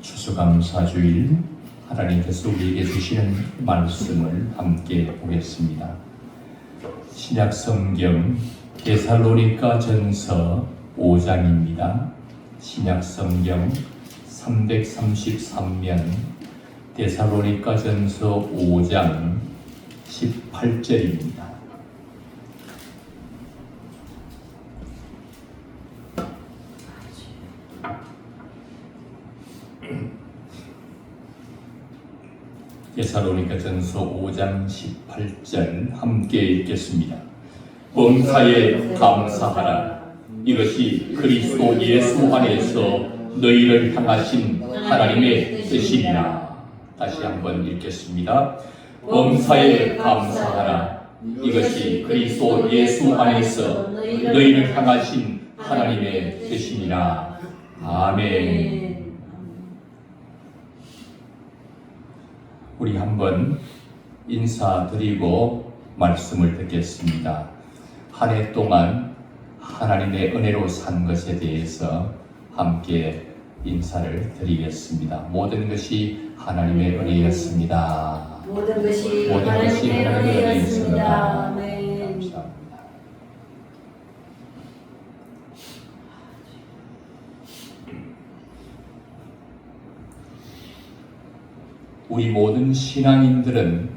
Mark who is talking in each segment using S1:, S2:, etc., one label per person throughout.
S1: 추수감사주일 하나님께서 우리에게 주시는 말씀을 함께 보겠습니다. 신약성경 데살로니가 전서 5장입니다. 신약성경 333면 데살로니가 전서 5장 18절입니다. 데살로니가 전서 5장 18절 함께 읽겠습니다. 범사에 감사하라. 이것이 그리스도 예수 안에서 너희를 향하신 하나님의 뜻이니라. 다시 한번 읽겠습니다. 범사에 감사하라. 이것이 그리스도 예수 안에서 너희를 향하신 하나님의 뜻이니라. 아멘. 우리 한번 인사드리고 말씀을 듣겠습니다. 한 해 동안 하나님의 은혜로 산 것에 대해서 함께 인사를 드리겠습니다. 모든 것이 하나님의 은혜였습니다.
S2: 모든 것이 하나님의 은혜였습니다. 아멘.
S1: 감사합니다. 우리 모든 신앙인들은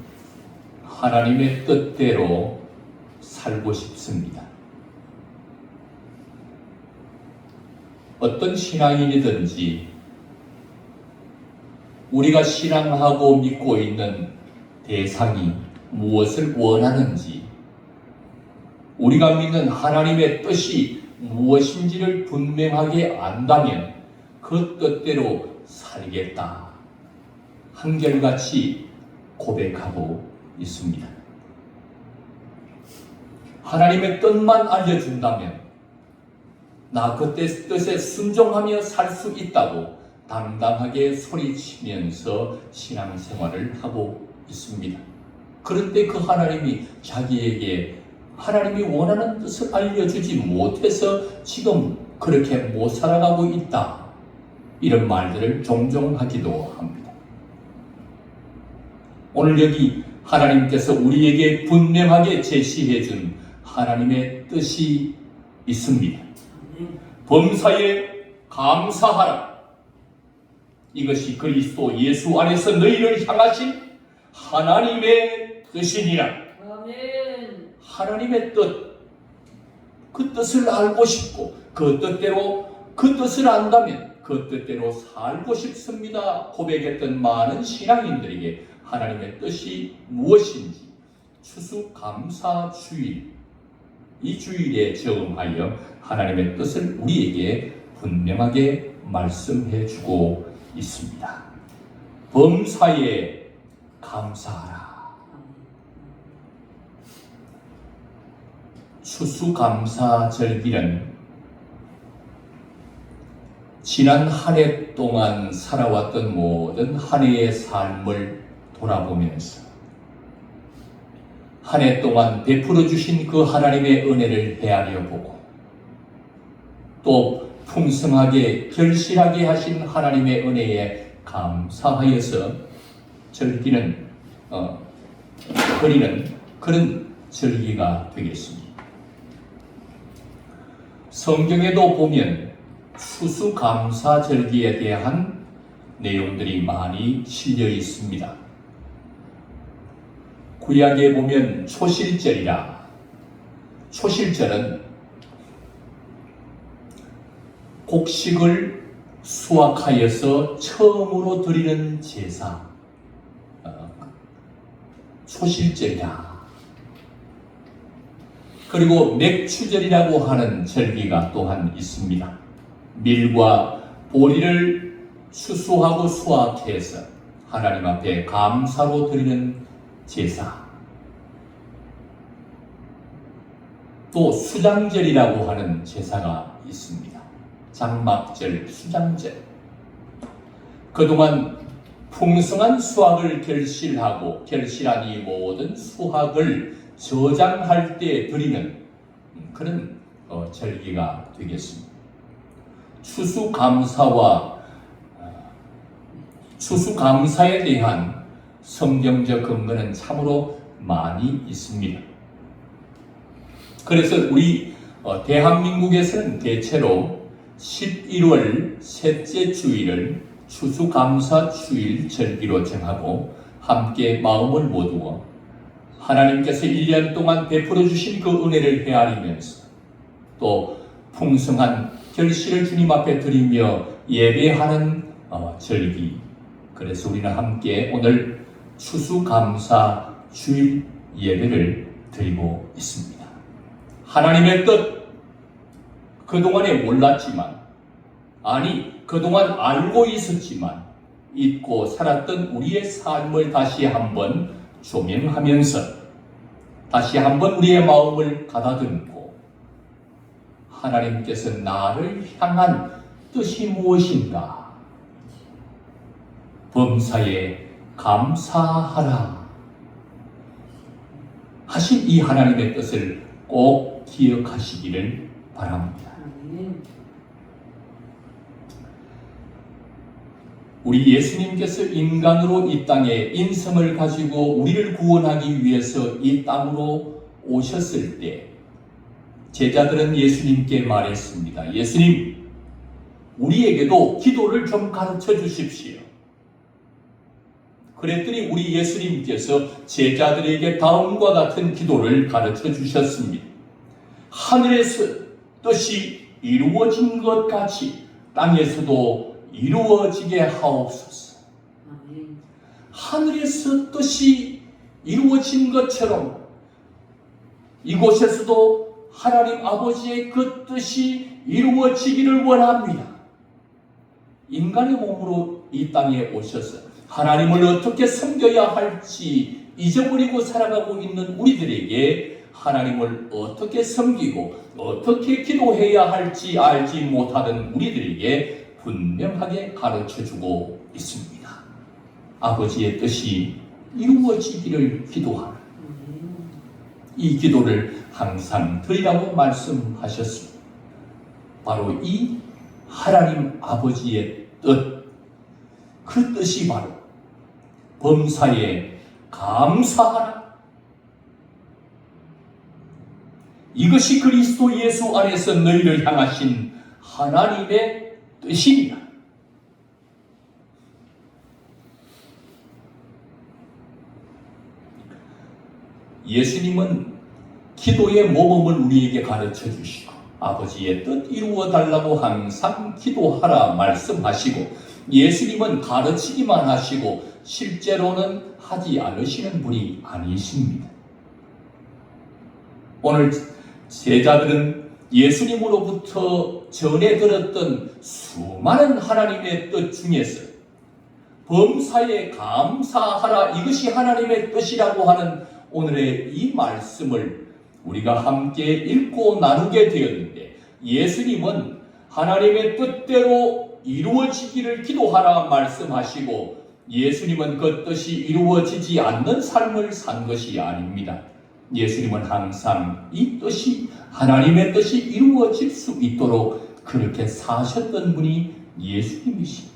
S1: 하나님의 뜻대로 살고 싶습니다. 어떤 신앙인이든지 우리가 신앙하고 믿고 있는 대상이 무엇을 원하는지, 우리가 믿는 하나님의 뜻이 무엇인지를 분명하게 안다면 그 뜻대로 살겠다. 한결같이 고백하고 있습니다. 하나님의 뜻만 알려준다면 나 그때 뜻에 순종하며 살 수 있다고 당당하게 소리치면서 신앙생활을 하고 있습니다. 그런데 그 하나님이 자기에게 하나님이 원하는 뜻을 알려주지 못해서 지금 그렇게 못 살아가고 있다. 이런 말들을 종종 하기도 합니다. 오늘 여기 하나님께서 우리에게 분명하게 제시해준 하나님의 뜻이 있습니다. 범사에 감사하라. 이것이 그리스도 예수 안에서 너희를 향하신 하나님의 뜻이니라.
S2: 아멘.
S1: 하나님의 뜻, 그 뜻을 알고 싶고 그 뜻대로 그 뜻을 안다면 그 뜻대로 살고 싶습니다. 고백했던 많은 신앙인들에게 하나님의 뜻이 무엇인지 추수감사주일, 이 주일에 저음하여 하나님의 뜻을 우리에게 분명하게 말씀해 주고 있습니다. 범사에 감사하라. 추수감사절기는 지난 한 해 동안 살아왔던 모든 한 해의 삶을 돌아보면서 한 해 동안 베풀어 주신 그 하나님의 은혜를 헤아려 보고 또 풍성하게 결실하게 하신 하나님의 은혜에 감사하여서 절기는 그리는 그런 절기가 되겠습니다. 성경에도 보면 추수감사절기에 대한 내용들이 많이 실려 있습니다. 구약에 보면 초실절이라, 초실절은 곡식을 수확하여서 처음으로 드리는 제사, 초실절이라. 그리고 맥추절이라고 하는 절기가 또한 있습니다. 밀과 보리를 추수하고 수확해서 하나님 앞에 감사로 드리는 제사. 또 수장절이라고 하는 제사가 있습니다. 장막절, 수장절. 그동안 풍성한 수확을 결실한 이 모든 수확을 저장할 때 드리는 그런 절기가 되겠습니다. 추수감사와 추수감사에 대한 성경적 근거는 참으로 많이 있습니다. 그래서 우리 대한민국에서는 대체로 11월 셋째 주일을 추수감사 주일 절기로 정하고 함께 마음을 모두어 하나님께서 1년 동안 베풀어 주신 그 은혜를 헤아리면서 또 풍성한 결실을 주님 앞에 드리며 예배하는 절기. 그래서 우리는 함께 오늘 추수감사 주일 예배를 드리고 있습니다. 하나님의 뜻, 그동안에 몰랐지만, 그동안 알고 있었지만 잊고 살았던 우리의 삶을 다시 한번 조명하면서 다시 한번 우리의 마음을 가다듬고 하나님께서 나를 향한 뜻이 무엇인가? 범사에 감사하라 하신 이 하나님의 뜻을 꼭 기억하시기를 바랍니다. 우리 예수님께서 인간으로 이 땅에 인성을 가지고 우리를 구원하기 위해서 이 땅으로 오셨을 때 제자들은 예수님께 말했습니다. 예수님, 우리에게도 기도를 좀 가르쳐 주십시오. 그랬더니 우리 예수님께서 제자들에게 다음과 같은 기도를 가르쳐 주셨습니다. 하늘에서 뜻이 이루어진 것 같이 땅에서도 이루어지게 하옵소서. 하늘에서 뜻이 이루어진 것처럼 이곳에서도 하나님 아버지의 그 뜻이 이루어지기를 원합니다. 인간의 몸으로 이 땅에 오셔서 하나님을 어떻게 섬겨야 할지 잊어버리고 살아가고 있는 우리들에게 하나님을 어떻게 섬기고 어떻게 기도해야 할지 알지 못하던 우리들에게 분명하게 가르쳐주고 있습니다. 아버지의 뜻이 이루어지기를 기도하라. 이 기도를 항상 드리라고 말씀하셨습니다. 바로 이 하나님 아버지의 뜻, 그 뜻이 바로 범사에 감사하라. 이것이 그리스도 예수 안에서 너희를 향하신 하나님의 뜻입니다. 예수님은 기도의 모범을 우리에게 가르쳐 주시고 아버지의 뜻 이루어 달라고 항상 기도하라 말씀하시고 예수님은 가르치기만 하시고 실제로는 하지 않으시는 분이 아니십니다. 오늘 제자들은 예수님으로부터 전해 들었던 수많은 하나님의 뜻 중에서 범사에 감사하라, 이것이 하나님의 뜻이라고 하는 오늘의 이 말씀을 우리가 함께 읽고 나누게 되었는데, 예수님은 하나님의 뜻대로 이루어지기를 기도하라 말씀하시고 예수님은 그 뜻이 이루어지지 않는 삶을 산 것이 아닙니다. 예수님은 항상 이 뜻이, 하나님의 뜻이 이루어질 수 있도록 그렇게 사셨던 분이 예수님이십니다.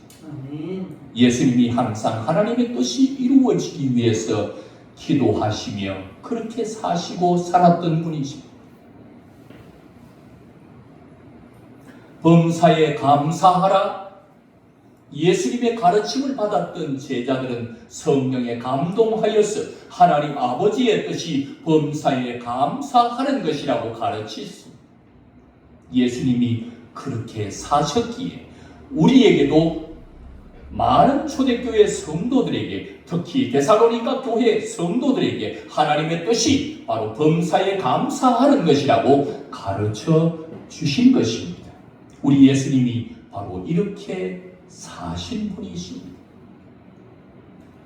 S1: 예수님이 항상 하나님의 뜻이 이루어지기 위해서 기도하시며 그렇게 사시고 살았던 분이십니다. 범사에 감사하라. 예수님의 가르침을 받았던 제자들은 성령에 감동하여서 하나님 아버지의 뜻이 범사에 감사하는 것이라고 가르치셨습니다. 예수님이 그렇게 사셨기에 우리에게도 많은 초대교회 성도들에게, 특히 데살로니가 교회 성도들에게 하나님의 뜻이 바로 범사에 감사하는 것이라고 가르쳐 주신 것입니다. 우리 예수님이 바로 이렇게 사신 분이십니다.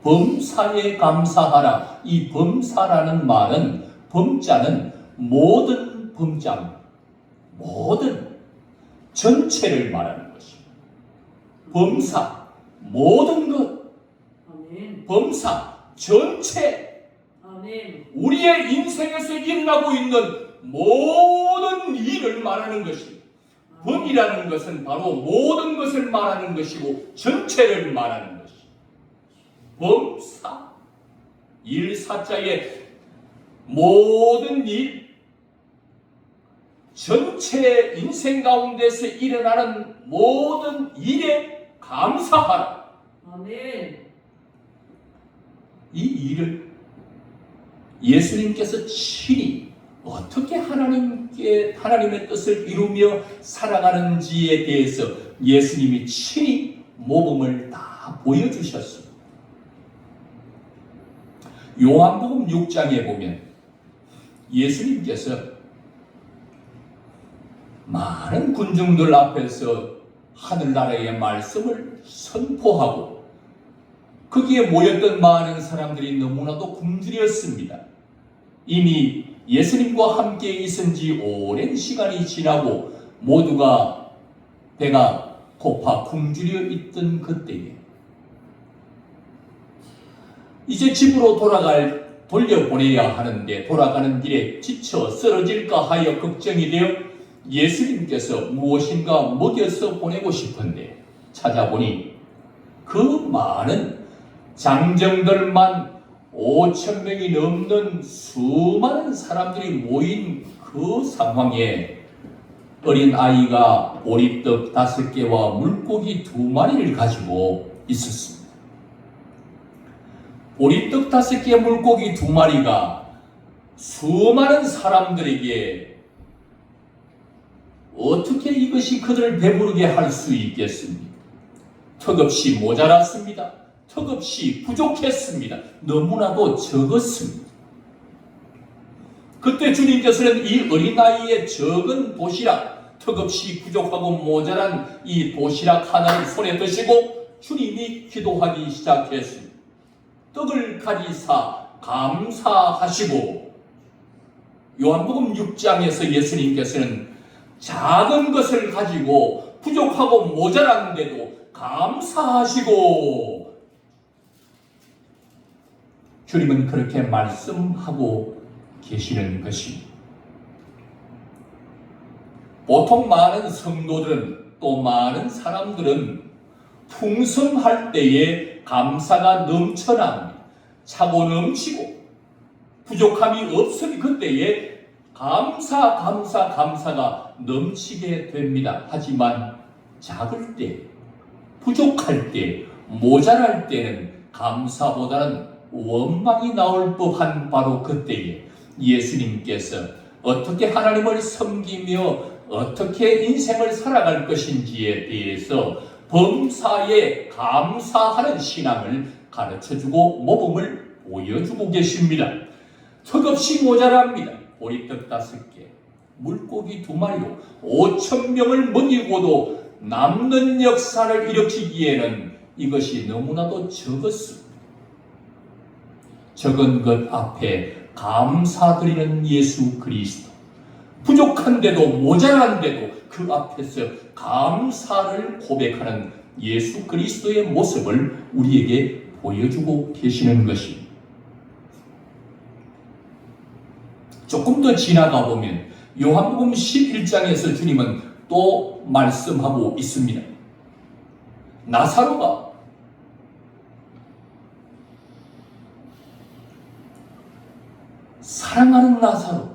S1: 범사에 감사하라. 이 범사라는 말은, 범자는 모든 범자, 모든 전체를 말하는 것입니다. 범사, 모든 것.
S2: 아멘.
S1: 범사, 전체.
S2: 아멘.
S1: 우리의 인생에서 일어나고 있는 모든 일을 말하는 것입니다. 범이라는 것은 바로 모든 것을 말하는 것이고 전체를 말하는 것입니다. 범사, 일사자의 모든 일, 전체 인생 가운데서 일어나는 모든 일에 감사하라.
S2: 아멘.
S1: 이 일을 예수님께서 친히 어떻게 하나님의 뜻을 이루며 살아가는지에 대해서 예수님이 친히 모범을 다 보여주셨습니다. 요한복음 6장에 보면 예수님께서 많은 군중들 앞에서 하늘나라의 말씀을 선포하고 거기에 모였던 많은 사람들이 너무나도 굶주렸습니다. 이미 예수님과 함께 있은 지 오랜 시간이 지나고 모두가 배가 고파 굶주려 있던 그때에 이제 집으로 돌려보내야 하는데 돌아가는 길에 지쳐 쓰러질까 하여 걱정이 되어 예수님께서 무엇인가 먹여서 보내고 싶은데 찾아보니 그 많은 장정들만 5,000명이 넘는 수많은 사람들이 모인 그 상황에 어린 아이가 보리떡 5개와 물고기 2마리를 가지고 있었습니다. 보리떡 5개, 물고기 2마리가 수많은 사람들에게 어떻게 이것이 그들을 배부르게 할 수 있겠습니까? 턱없이 모자랐습니다. 턱없이 부족했습니다. 너무나도 적었습니다. 그때 주님께서는 이 어린아이의 적은 도시락, 턱없이 부족하고 모자란 이 도시락 하나를 손에 드시고 주님이 기도하기 시작했습니다. 떡을 가지사 감사하시고 요한복음 6장에서 예수님께서는 작은 것을 가지고 부족하고 모자란데도 감사하시고 주님은 그렇게 말씀하고 계시는 것입니다. 보통 많은 성도들은 또 많은 사람들은 풍성할 때에 감사가 넘쳐납니다. 차고 넘치고 부족함이 없으니 그때에 감사가 넘치게 됩니다. 하지만 작을 때, 부족할 때, 모자랄 때는 감사보다는 원망이 나올 법한 바로 그때에 예수님께서 어떻게 하나님을 섬기며 어떻게 인생을 살아갈 것인지에 대해서 범사에 감사하는 신앙을 가르쳐주고 모범을 보여주고 계십니다. 턱없이 모자랍니다. 보리떡 5개, 물고기 2마리로 5,000명을 먹이고도 남는 역사를 일으키기에는 이것이 너무나도 적었습니다. 적은 것 앞에 감사드리는 예수 그리스도, 부족한데도 모자란데도 그 앞에서 감사를 고백하는 예수 그리스도의 모습을 우리에게 보여주고 계시는 것입니다. 조금 더 지나가 보면 요한복음 11장에서 주님은 또 말씀하고 있습니다. 나사로가 사랑하는 나사로,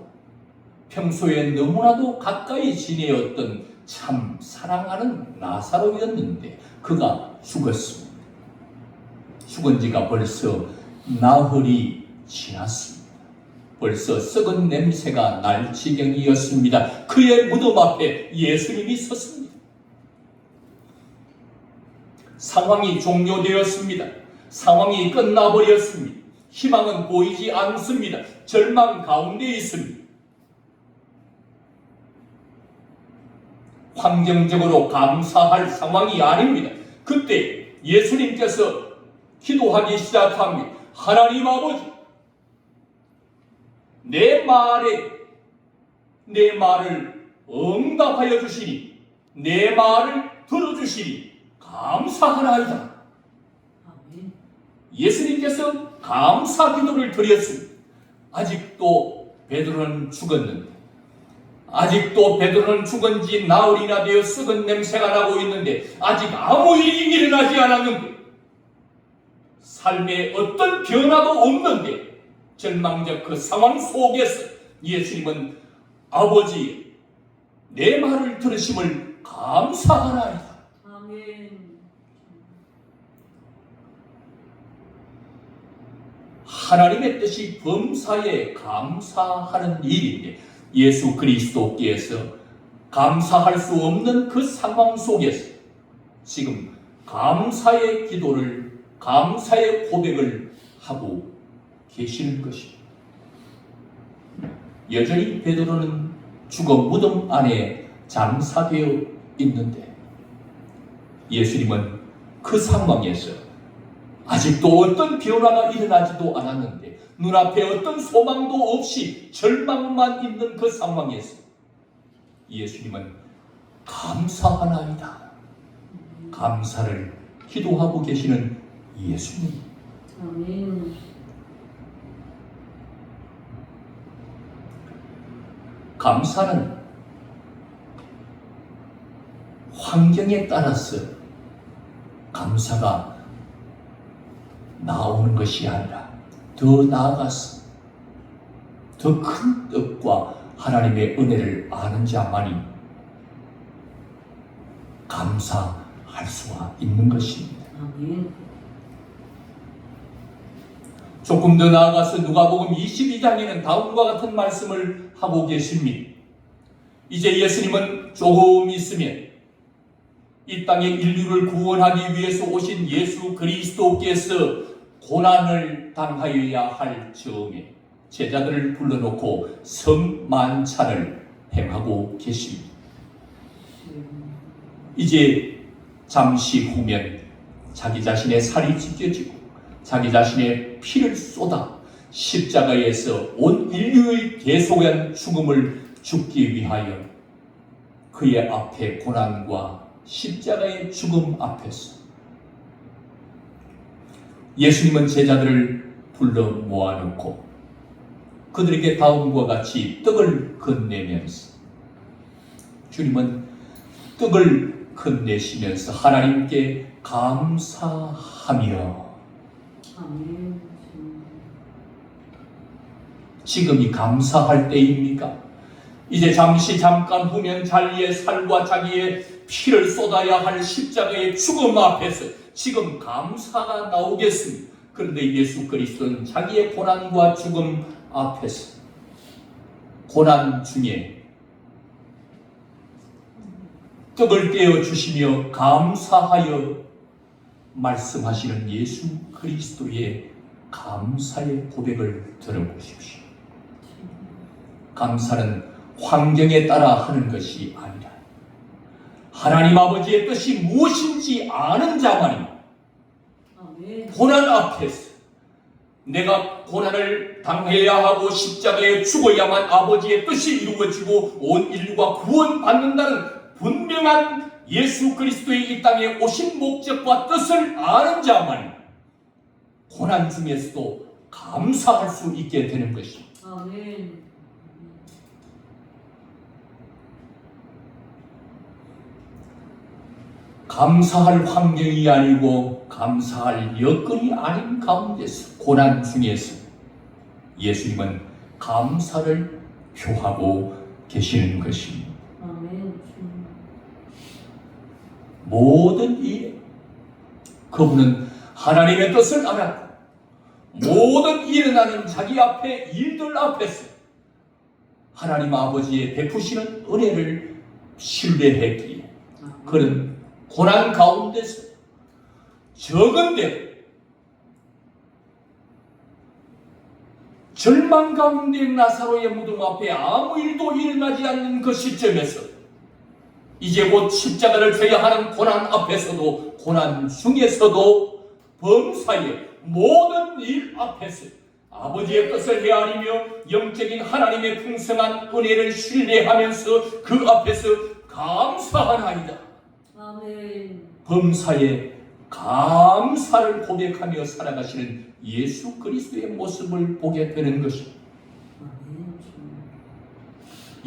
S1: 평소에 너무나도 가까이 지내었던 참 사랑하는 나사로였는데 그가 죽었습니다. 죽은 지가 벌써 나흘이 지났습니다. 벌써 썩은 냄새가 날 지경이었습니다. 그의 무덤 앞에 예수님이 섰습니다. 상황이 종료되었습니다. 상황이 끝나버렸습니다. 희망은 보이지 않습니다. 절망 가운데 있습니다. 환경적으로 감사할 상황이 아닙니다. 그때 예수님께서 기도하기 시작합니다. 하나님 아버지, 내 말을 응답하여 주시니, 내 말을 들어주시니 감사하나이다.
S2: 아멘.
S1: 예수님께서 감사 기도를 드렸습니다. 아직도 베드로는 죽었는데, 아직도 베드로는 죽은 지 나흘이나 되어 썩은 냄새가 나고 있는데 아직 아무 일이 일어나지 않았는데 삶에 어떤 변화도 없는데 절망적 그 상황 속에서 예수님은 아버지 내 말을 들으심을 감사하나이다.
S2: 아멘.
S1: 하나님의 뜻이 범사에 감사하는 일인데 예수 그리스도께서 감사할 수 없는 그 상황 속에서 지금 감사의 기도를, 감사의 고백을 하고 계시는 것입니다. 여전히 베드로는 죽어 무덤 안에 장사되어 있는데 예수님은 그 상황에서 아직도 어떤 변화가 일어나지도 않았는데 눈앞에 어떤 소망도 없이 절망만 있는 그 상황에서 예수님은 감사하나이다. 감사를 기도하고 계시는 예수님.
S2: 아멘.
S1: 감사는 환경에 따라서 감사가 나오는 것이 아니라 더 나아가서 더 큰 뜻과 하나님의 은혜를 아는 자만이 감사할 수가 있는 것입니다.
S2: 아멘.
S1: 조금 더 나아가서 누가복음 22장에는 다음과 같은 말씀을 하고 계십니다. 이제 예수님은 조금 있으면 이 땅의 인류를 구원하기 위해서 오신 예수 그리스도께서 고난을 당하여야 할 즈음에 제자들을 불러놓고 성만찬을 행하고 계십니다. 이제 잠시 후면 자기 자신의 살이 찢겨지고 자기 자신의 피를 쏟아 십자가에서 온 인류의 대속한 죽음을 죽기 위하여 그의 앞에 고난과 십자가의 죽음 앞에서 예수님은 제자들을 불러 모아놓고 그들에게 다음과 같이 떡을 건네면서 주님은 떡을 건네시면서 하나님께 감사하며
S2: 아멘.
S1: 지금이 감사할 때입니까? 이제 잠깐 후면 자기의 살과 자기의 피를 쏟아야 할 십자가의 죽음 앞에서 지금 감사가 나오겠습니다. 그런데 예수 그리스도는 자기의 고난과 죽음 앞에서 고난 중에 떡을 떼어 주시며 감사하여 말씀하시는 예수 그리스도의 감사의 고백을 들어보십시오. 감사는 환경에 따라 하는 것이 아니라 하나님 아버지의 뜻이 무엇인지 아는 자만이
S2: 아멘.
S1: 고난 앞에서 내가 고난을 당해야 하고 십자가에 죽어야만 아버지의 뜻이 이루어지고 온 인류가 구원받는다는 분명한 예수 그리스도의 이 땅에 오신 목적과 뜻을 아는 자만이 고난 중에서도 감사할 수 있게 되는 것입니다.
S2: 아멘.
S1: 감사할 환경이 아니고 감사할 여건이 아닌 가운데서 고난 중에서 예수님은 감사를 표하고 계시는 것입니다.
S2: 아멘.
S1: 모든 일에 그분은 하나님의 뜻을 알았고 모든 일어나는 자기 앞에 일들 앞에서 하나님 아버지의 베푸시는 은혜를 신뢰했기에 그는 고난 가운데서 적은데 절망 가운데 나사로의 무덤 앞에 아무 일도 일어나지 않는 그 시점에서 이제 곧 십자가를 져야 하는 고난 앞에서도 고난 중에서도 범사의 모든 일 앞에서 아버지의 뜻을 헤아리며 영적인 하나님의 풍성한 은혜를 신뢰하면서 그 앞에서 감사하나이다.
S2: 아멘.
S1: 범사에 감사를 고백하며 살아가시는 예수 그리스도의 모습을 보게 되는 것입니다.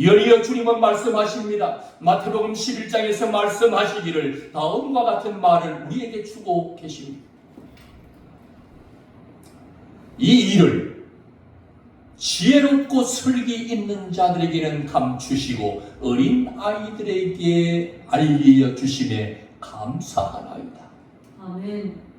S1: 연이어 주님은 말씀하십니다. 마태복음 11장에서 말씀하시기를 다음과 같은 말을 우리에게 주고 계십니다. 이 일을 지혜롭고 슬기 있는 자들에게는 감추시고 어린 아이들에게 알려주심에 감사하나이다.
S2: 아멘.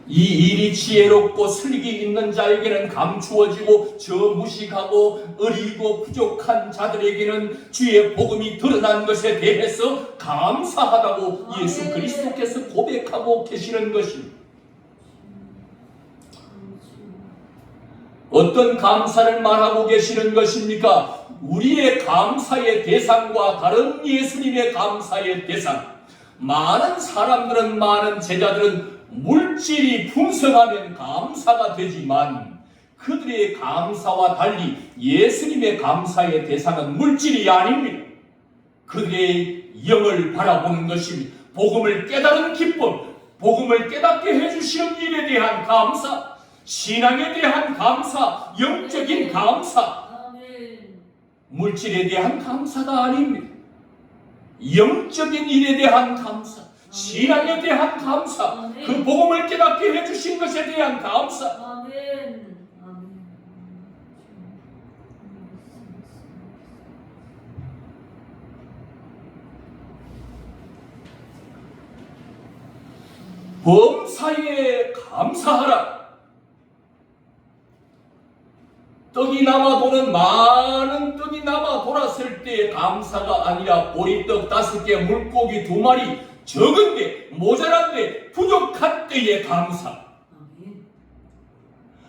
S1: 이 일이 지혜롭고 슬기 있는 자에게는 감추어지고 저 무식하고 어리고 부족한 자들에게는 주의 복음이 드러난 것에 대해서 감사하다고 예수 그리스도께서 고백하고 계시는 것입니다. 어떤 감사를 말하고 계시는 것입니까? 우리의 감사의 대상과 다른 예수님의 감사의 대상. 많은 사람들은, 많은 제자들은 물질이 풍성하면 감사가 되지만 그들의 감사와 달리 예수님의 감사의 대상은 물질이 아닙니다. 그들의 영을 바라보는 것입니다. 복음을 깨달은 기쁨, 복음을 깨닫게 해주시는 일에 대한 감사, 신앙에 대한 감사, 영적인 감사,
S2: 아멘.
S1: 물질에 대한 감사가 아닙니다. 영적인 일에 대한 감사, 신앙에 대한 감사, 그 복음을 깨닫게 해주신 것에 대한 감사.
S2: 아멘. 아멘.
S1: 범사에 감사하라. 떡이 남아 도는 많은 떡이 남아 돌았을 때의 감사가 아니라 보리떡 5개, 물고기 2마리, 적은데, 모자란데, 부족한 때의 감사.
S2: 아멘.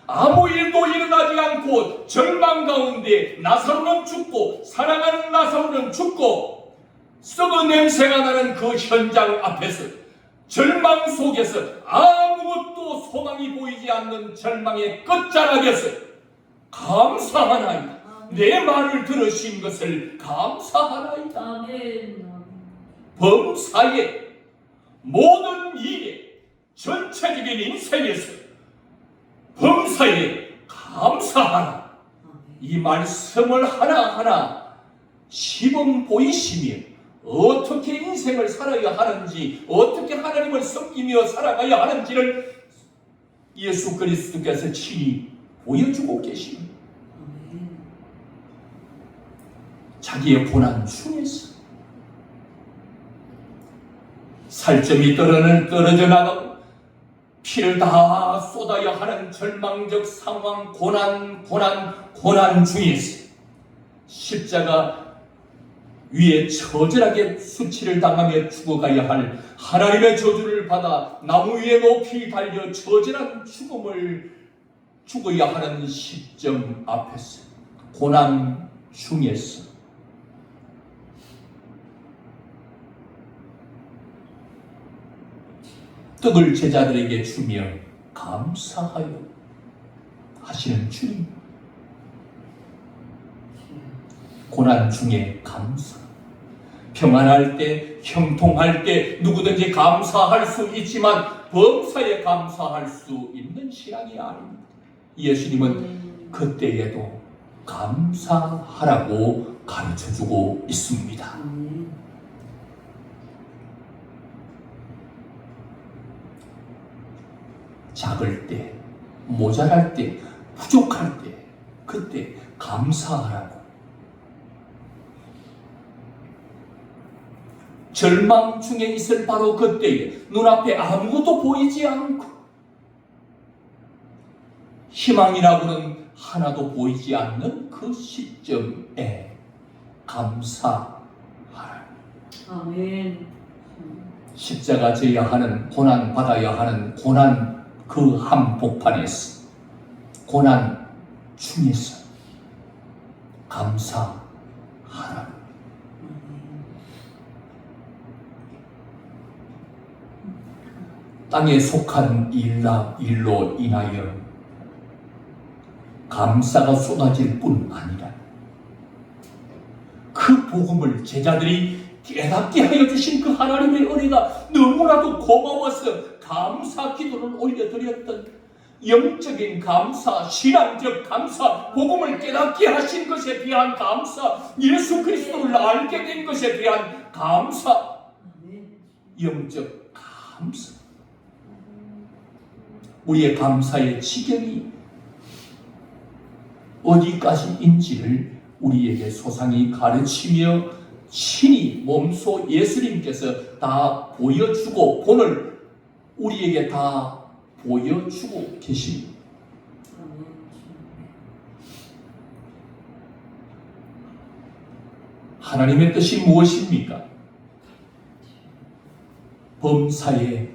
S1: 아무 일도 일어나지 않고 절망 가운데 나사로는 죽고 사랑하는 나사로는 죽고 썩은 냄새가 나는 그 현장 앞에서 절망 속에서 아무것도 소망이 보이지 않는 절망의 끝자락에서 감사하나이다. 내 말을 들으신 것을 감사하나이다.
S2: 아멘.
S1: 범사에 모든 일에 전체적인 인생에서 범사에 감사하라. 이 말씀을 하나하나 시범 보이시며 어떻게 인생을 살아야 하는지, 어떻게 하나님을 섬기며 살아가야 하는지를 예수 그리스도께서 친히 보여주고 계십니다. 자기의 고난 중에서 살점이 떨어져 나가고 피를 다 쏟아야 하는 절망적 상황, 고난 중에서 십자가 위에 처절하게 수치를 당하며 죽어가야 할 하나님의 저주를 받아 나무 위에 높이 달려 처절한 죽음을 죽어야 하는 시점 앞에서 고난 중에서 떡을 제자들에게 주며 감사하여 하시는 주님. 고난 중에 감사. 평안할 때, 형통할 때 누구든지 감사할 수 있지만 범사에 감사할 수 있는 신앙이 아닙니다. 예수님은 그때에도 감사하라고 가르쳐주고 있습니다. 작을 때, 모자랄 때, 부족할 때, 그때 감사하라고. 절망 중에 있을 바로 그때에 눈앞에 아무것도 보이지 않고 희망이라고는 하나도 보이지 않는 그 시점에 감사하라.
S2: 아멘.
S1: 십자가 져야 하는, 고난 받아야 하는 고난 그 한복판에서, 고난 중에서 감사하라. 땅에 속한 일로 인하여 감사가 쏟아질 뿐 아니라 그 복음을 제자들이 깨닫게 하여 주신 그 하나님의 은혜가 너무나도 고마워서 감사 기도를 올려드렸던 영적인 감사, 신앙적 감사, 복음을 깨닫게 하신 것에 대한 감사, 예수 그리스도를 알게 된 것에 대한 감사, 영적 감사. 우리의 감사의 지경이 어디까지인지를 우리에게 소상히 가르치며 친히 몸소 예수님께서 다 보여주고 본을 우리에게 다 보여주고 계십니다. 하나님의 뜻이 무엇입니까? 범사에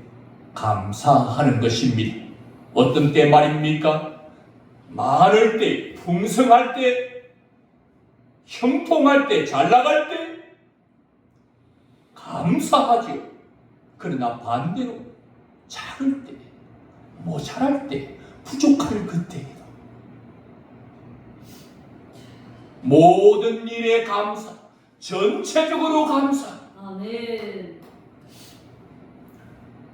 S1: 감사하는 것입니다. 어떤 때 말입니까? 많을 때, 풍성할 때, 형통할 때, 잘 나갈 때 감사하죠. 그러나 반대로 작을 때, 모자랄 때, 부족할 그때에도 모든 일에 감사, 전체적으로 감사.
S2: 아멘.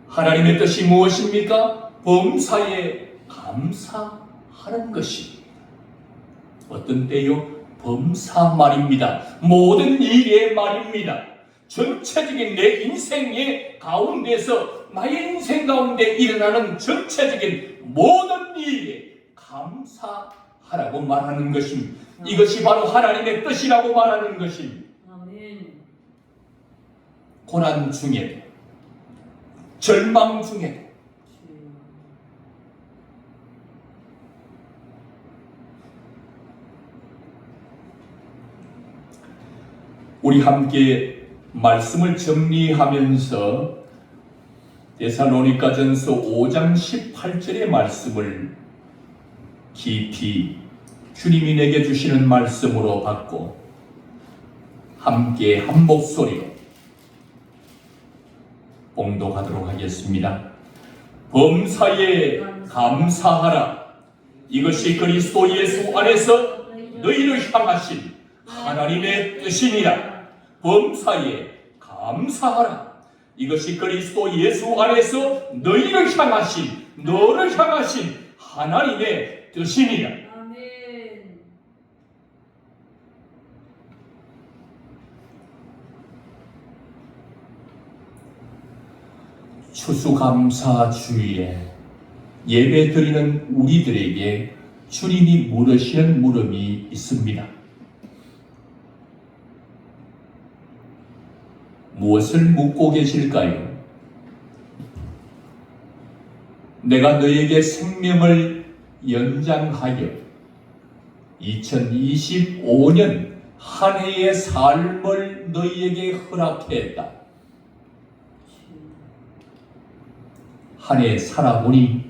S1: 하나님의 뜻이 무엇입니까? 범사에 감사하는 것입니다. 어떤 때요? 범사 말입니다. 모든 일의 말입니다. 전체적인 내 인생의 가운데서 나의 인생 가운데 일어나는 전체적인 모든 일에 감사하라고 말하는 것입니다. 이것이 바로 하나님의 뜻이라고 말하는 것입니다.
S2: 아멘.
S1: 고난 중에도 절망 중에도 우리 함께 말씀을 정리하면서 데살로니가전서 5장 18절의 말씀을 깊이 주님이 내게 주시는 말씀으로 받고 함께 한 목소리로 봉독하도록 하겠습니다. 범사에 감사하라. 이것이 그리스도 예수 안에서 너희를 향하신 하나님의 뜻이니라. 범사에 감사하라. 이것이 그리스도 예수 안에서 너희를 향하신, 너를 향하신 하나님의 뜻이니라.
S2: 아멘.
S1: 추수감사주일에 예배 드리는 우리들에게 주님이 물으시는 물음이 있습니다. 무엇을 묻고 계실까요? 내가 너에게 생명을 연장하여 2025년 한 해의 삶을 너희에게 허락했다. 한 해 살아보니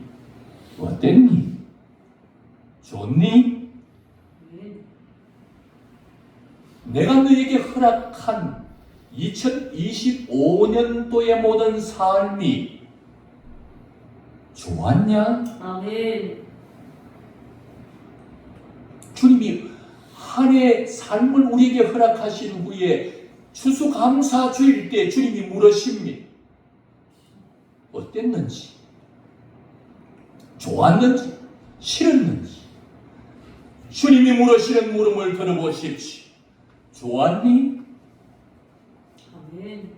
S1: 어땠니? 좋니? 내가 너에게 허락한 2025년도의 모든 삶이 좋았냐?
S2: 아멘.
S1: 주님이 한 해 삶을 우리에게 허락하신 후에 추수감사주일 때 주님이 물으십니다. 어땠는지, 좋았는지, 싫었는지 주님이 물으시는 물음을 들어보십시오. 좋았니?
S2: 아멘.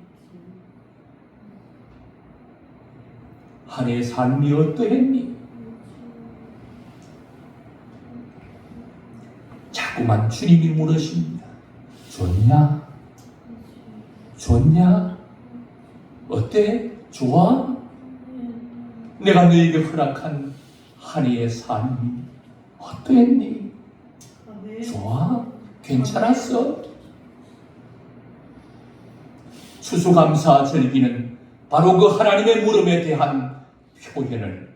S1: 한 해의 삶이 어떠했니? 자꾸만 주님이 물으십니다. 좋냐? 좋냐? 어때? 좋아? 내가 너에게 허락한 한 해의 삶이 어떠했니?
S2: 아멘.
S1: 좋아? 괜찮았어? 추수감사 절기는 바로 그 하나님의 물음에 대한 표현을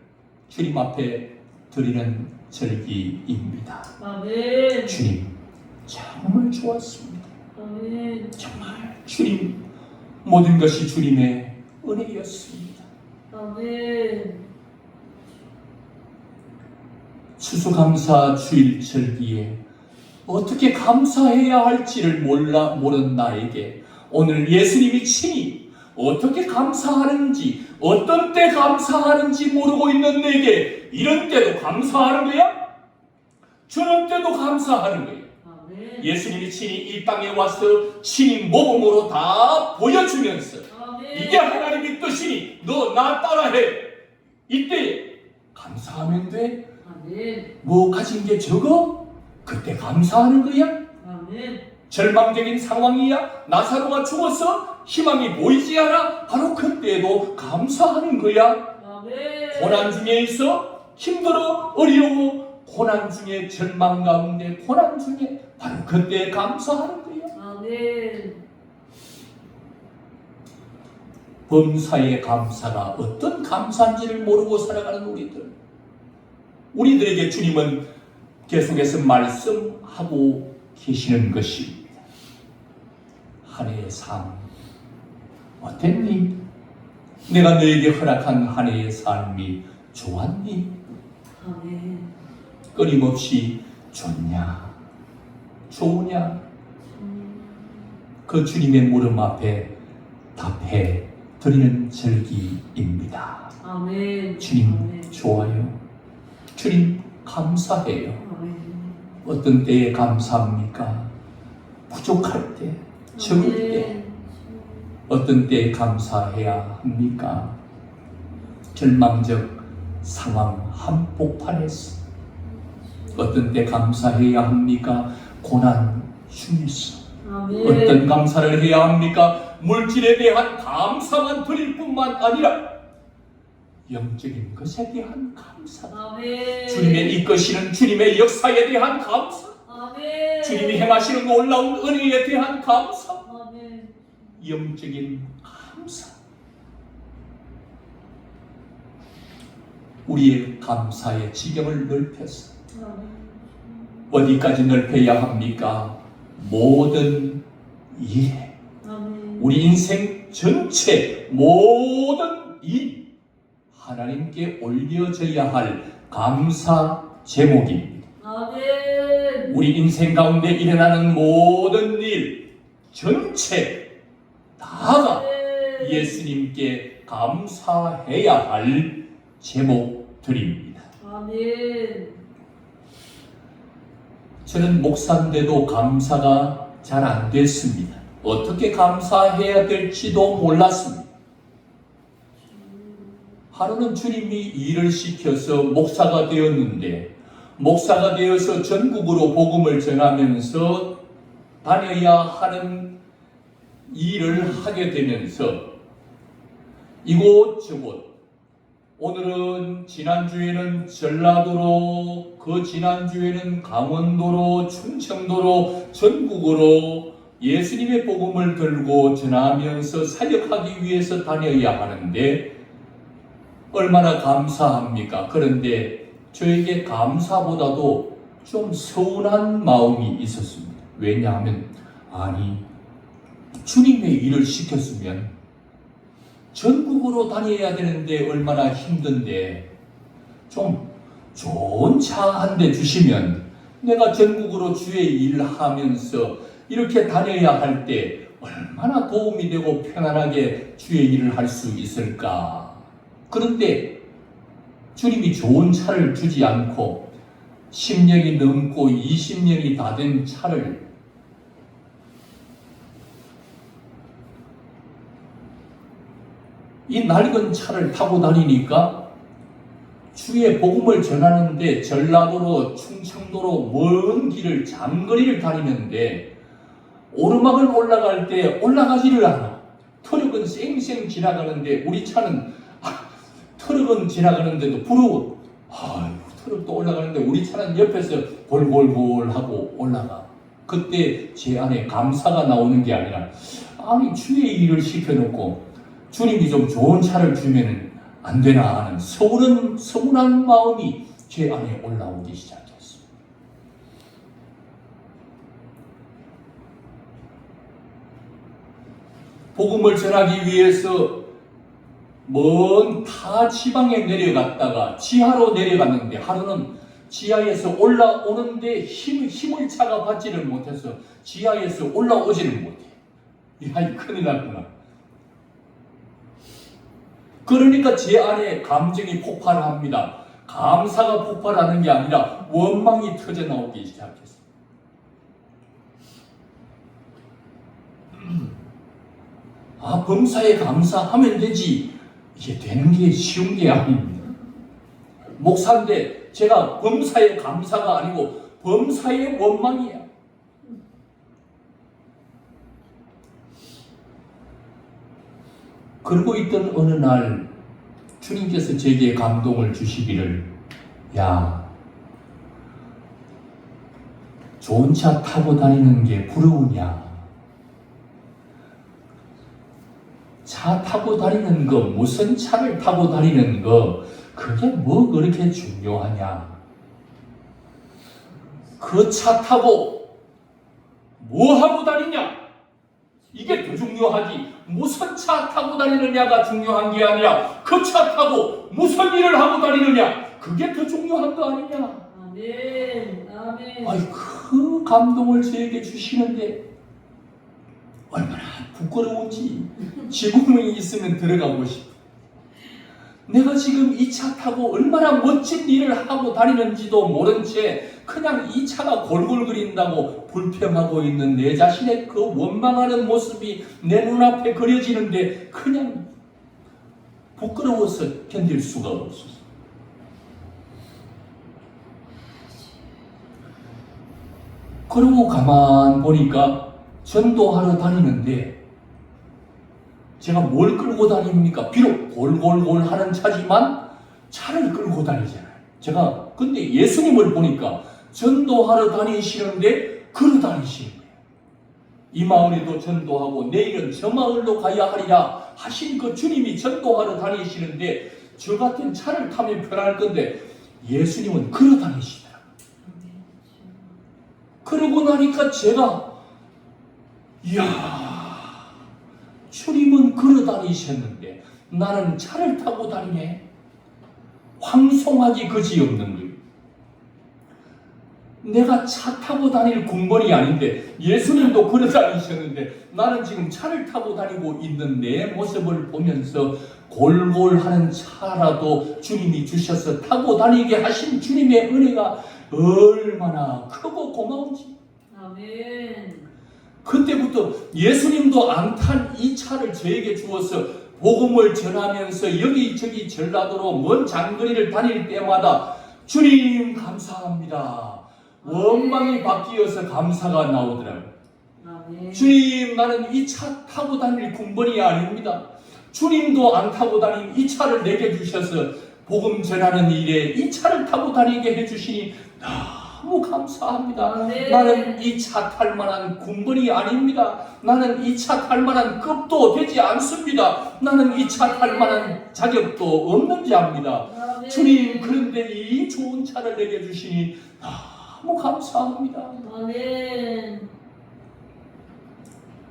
S1: 주님 앞에 드리는 절기입니다.
S2: 아멘.
S1: 주님, 정말 좋았습니다.
S2: 아멘.
S1: 정말 주님, 모든 것이 주님의 은혜였습니다.
S2: 아멘.
S1: 추수감사 주일 절기에 어떻게 감사해야 할지를 모르는 나에게 오늘 예수님이 친히 어떻게 감사하는지, 어떤 때 감사하는지 모르고 있는 내게 이런 때도 감사하는 거야? 저런 때도 감사하는 거야.
S2: 아멘.
S1: 예수님이 친히 이 땅에 와서 친히 모범으로 다 보여주면서
S2: 아멘.
S1: 이게 하나님의 뜻이니 너 나 따라해. 이때 감사하면 돼.
S2: 아멘.
S1: 뭐 가진 게 적어? 그때 감사하는 거야.
S2: 아멘.
S1: 절망적인 상황이야. 나사로가 죽어서 희망이 보이지 않아. 바로 그때도 감사하는 거야.
S2: 아멘.
S1: 고난 중에 있어 힘들어 어려워 고난 중에 절망 가운데 고난 중에 바로 그때 감사하는 거야.
S2: 아멘.
S1: 범사의 감사가 어떤 감사인지를 모르고 살아가는 우리들에게 주님은 계속해서 말씀하고 계시는 것입니다. 한 해의 삶 어땠니? 내가 너에게 허락한 한 해의 삶이 좋았니?
S2: 아멘.
S1: 끊임없이 좋냐? 좋으냐? 그 주님의 물음 앞에 답해 드리는 절기입니다.
S2: 아멘.
S1: 주님
S2: 아멘.
S1: 좋아요. 주님 감사해요.
S2: 아멘.
S1: 어떤 때에 감사합니까? 부족할 때, 적을 때. 어떤 때에 감사해야 합니까? 절망적 상황 한복판에서. 어떤 때 감사해야 합니까? 고난 중에서.
S2: 아멘.
S1: 어떤 감사를 해야 합니까? 물질에 대한 감사만 드릴 뿐만 아니라 영적인 것에 대한 감사,
S2: 아멘.
S1: 주님의 이끄시는 주님의 역사에 대한 감사,
S2: 아멘.
S1: 주님이 행하시는 놀라운 은혜에 대한 감사,
S2: 아멘.
S1: 영적인 감사. 우리의 감사의 지경을 넓혀서 어디까지 넓혀야 합니까? 모든 일에
S2: 아멘.
S1: 우리 인생 전체 모든 일 하나님께 올려져야 할 감사 제목입니다.
S2: 아멘.
S1: 우리 인생 가운데 일어나는 모든 일 전체 다가 예수님께 감사해야 할 제목들입니다.
S2: 아멘.
S1: 저는 목사인데도 감사가 잘 안 됐습니다. 어떻게 감사해야 될지도 몰랐습니다. 하루는 주님이 일을 시켜서 목사가 되었는데 목사가 되어서 전국으로 복음을 전하면서 다녀야 하는 일을 하게 되면서 이곳저곳 오늘은 지난주에는 전라도로 그 지난주에는 강원도로 충청도로 전국으로 예수님의 복음을 들고 전하면서 사역하기 위해서 다녀야 하는데 얼마나 감사합니까? 그런데 저에게 감사보다도 좀 서운한 마음이 있었습니다. 왜냐하면 아니 주님의 일을 시켰으면 전국으로 다녀야 되는데 얼마나 힘든데 좀 좋은 차 한 대 주시면 내가 전국으로 주의 일을 하면서 이렇게 다녀야 할 때 얼마나 도움이 되고 편안하게 주의 일을 할 수 있을까? 그런데 주님이 좋은 차를 주지 않고 10년이 넘고 20년이 다 된 차를 이 낡은 차를 타고 다니니까 주의 복음을 전하는데 전라도로 충청도로 먼 길을 장거리를 다니는데 오르막을 올라갈 때 올라가지를 않아. 트럭은 쌩쌩 지나가는데 우리 차는 트럭은 지나가는데도 부러워. 트럭도 올라가는데 우리 차는 옆에서 골골골 하고 올라가. 그때 제 안에 감사가 나오는 게 아니라 아니 주의 일을 시켜놓고 주님이 좀 좋은 차를 주면 안 되나 하는 서운한 마음이 제 안에 올라오기 시작했습니다. 복음을 전하기 위해서 먼 타 지방에 내려갔다가 지하로 내려갔는데 하루는 지하에서 올라오는데 힘을 차가 받지를 못해서 지하에서 올라오지를 못해. 야, 큰일 났구나. 그러니까 제 안에 감정이 폭발합니다. 감사가 폭발하는 게 아니라 원망이 터져 나오기 시작했어요. 범사에 감사하면 되지. 이게 되는 게 쉬운 게 아닙니다. 목사인데 제가 범사의 감사가 아니고 범사의 원망이야. 그러고 있던 어느 날 주님께서 제게 감동을 주시기를, 야, 좋은 차 타고 다니는 게 부러우냐? 차 타고 다니는 거, 무슨 차를 타고 다니는 거, 그게 뭐 그렇게 중요하냐? 그 차 타고 뭐 하고 다니냐? 이게 더 중요하지. 무슨 차 타고 다니느냐가 중요한 게 아니라 그 차 타고 무슨 일을 하고 다니느냐, 그게 더 중요한 거 아니냐?
S2: 아멘. 아멘.
S1: 아이, 그 감동을 저에게 주시는데 얼마나 부끄러운지. 지구멍이 있으면 들어가고 싶어. 내가 지금 이 차 타고 얼마나 멋진 일을 하고 다니는지도 모른 채 그냥 이 차가 골골거린다고 불평하고 있는 내 자신의 그 원망하는 모습이 내 눈앞에 그려지는데 그냥 부끄러워서 견딜 수가 없었어. 그러고 가만 보니까 전도하러 다니는데 제가 뭘 끌고 다닙니까? 비록 골골골 하는 차지만 차를 끌고 다니잖아요. 제가 근데 예수님을 보니까 전도하러 다니시는데 걸어 다니시는 거예요. 이 마을에도 전도하고 내일은 저 마을로 가야 하리라 하신 그 주님이 전도하러 다니시는데 저 같은 차를 타면 편할 건데 예수님은 걸어 다니시더라고요. 그러고 나니까 제가, 이야, 주님은 걸어 다니셨는데 나는 차를 타고 다니네. 황송하기 그지없는 거예요. 내가 차 타고 다닐 군번이 아닌데 예수님도 걸어 다니셨는데 나는 지금 차를 타고 다니고 있는 내 모습을 보면서 골골하는 차라도 주님이 주셔서 타고 다니게 하신 주님의 은혜가 얼마나 크고 고마운지.
S2: 아멘.
S1: 그때부터 예수님도 안 탄 이 차를 저에게 주어서 복음을 전하면서 여기저기 전라도로 먼 장거리를 다닐 때마다 주님 감사합니다. 원망이 바뀌어서 감사가 나오더라고요.
S2: 아멘.
S1: 주님, 나는 이 차 타고 다닐 군번이 아닙니다. 주님도 안 타고 다닌 이 차를 내게 주셔서 복음 전하는 일에 이 차를 타고 다니게 해주시니 너무 감사합니다.
S2: 아멘.
S1: 나는 이 차 탈 만한 군번이 아닙니다. 나는 이 차 탈 만한 급도 되지 않습니다. 나는 이 차 탈 만한 자격도 없는 자입니다.
S2: 아멘.
S1: 주님, 그런데 이 좋은 차를 내게 주시니 너무 감사합니다.
S2: 아멘.